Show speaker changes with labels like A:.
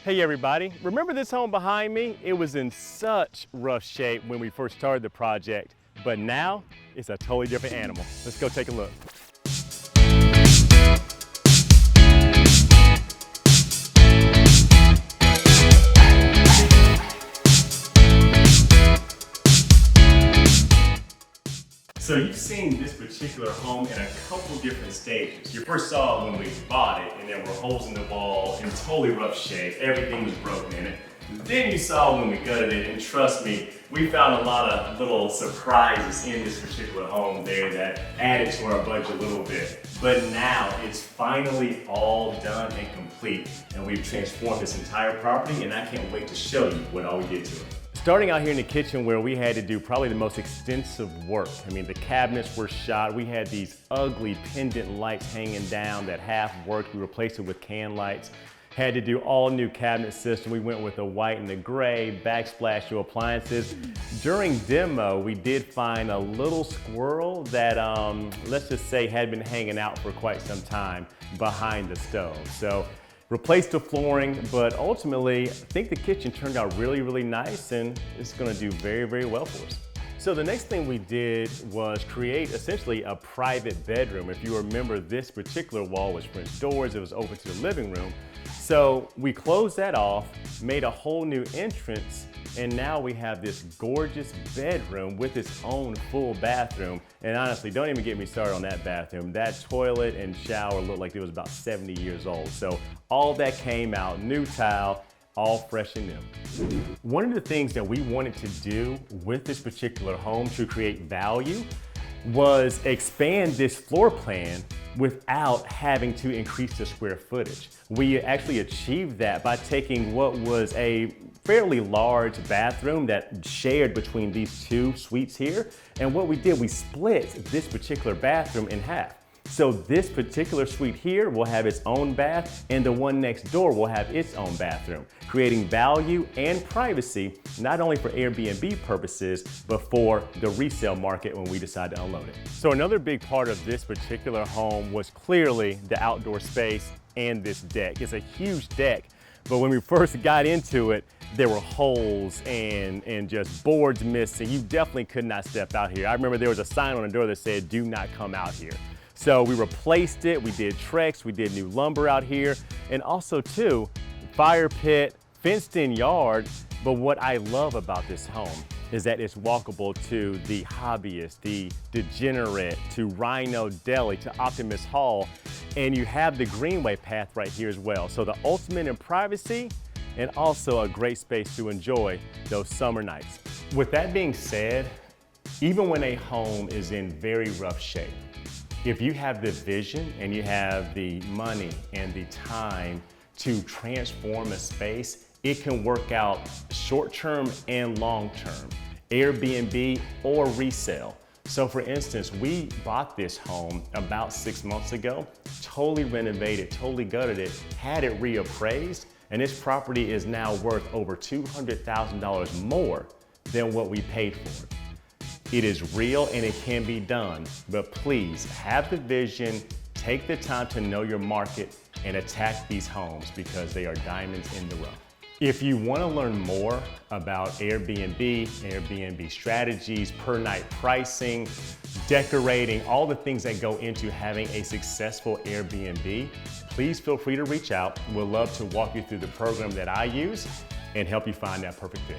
A: Hey everybody, remember this home behind me? It was in such rough shape when we first started the project, but now it's a totally different animal. Let's go take a look. So you've seen this particular home in a couple different stages. You first saw it when we bought it and there were holes in the wall in totally rough shape. Everything was broken in it. Then you saw when we gutted it, and trust me, we found a lot of little surprises in this particular home there that added to our budget a little bit. But now it's finally all done and complete, and we've transformed this entire property, and I can't wait to show you what all we did to it. Starting out here in the kitchen where we had to do probably the most extensive work. I mean, the cabinets were shot. We had these ugly pendant lights hanging down that half worked. We replaced it with can lights. Had to do all new cabinet system. We went with the white and the gray, backsplash new appliances. During demo, we did find a little squirrel that, let's just say, had been hanging out for quite some time behind the stove. So replaced the flooring, but ultimately, I think the kitchen turned out really, really nice, and it's gonna do very, very well for us. So the next thing we did was create essentially a private bedroom. If you remember, this particular wall was French doors, it was open to the living room. So we closed that off, made a whole new entrance, and now we have this gorgeous bedroom with its own full bathroom. And honestly, don't even get me started on that bathroom. That toilet and shower looked like it was about 70 years old. So all that came out, new tile, all fresh and new. One of the things that we wanted to do with this particular home to create value was expand this floor plan without having to increase the square footage. We actually achieved that by taking what was a fairly large bathroom that shared between these two suites here. And what we did, we split this particular bathroom in half. So this particular suite here will have its own bath, and the one next door will have its own bathroom, creating value and privacy, not only for Airbnb purposes, but for the resale market when we decide to unload it. So another big part of this particular home was clearly the outdoor space and this deck. It's a huge deck, but when we first got into it, there were holes and just boards missing. You definitely could not step out here. I remember there was a sign on the door that said, "Do not come out here." So we replaced it, we did Trex, we did new lumber out here, and also too, fire pit, fenced in yard. But what I love about this home is that it's walkable to the hobbyist, the degenerate, to Rhino Deli, to Optimus Hall, and you have the greenway path right here as well. So the ultimate in privacy, and also a great space to enjoy those summer nights. With that being said, even when a home is in very rough shape, if you have the vision and you have the money and the time to transform a space, it can work out short-term and long-term, Airbnb or resale. So for instance, we bought this home about 6 months ago, totally renovated, totally gutted it, had it reappraised, and this property is now worth over $200,000 more than what we paid for it. It is real and it can be done, but please have the vision, take the time to know your market, and attack these homes because they are diamonds in the rough. If you want to learn more about Airbnb strategies, per night pricing, decorating, all the things that go into having a successful Airbnb, please feel free to reach out. We'd love to walk you through the program that I use and help you find that perfect fit.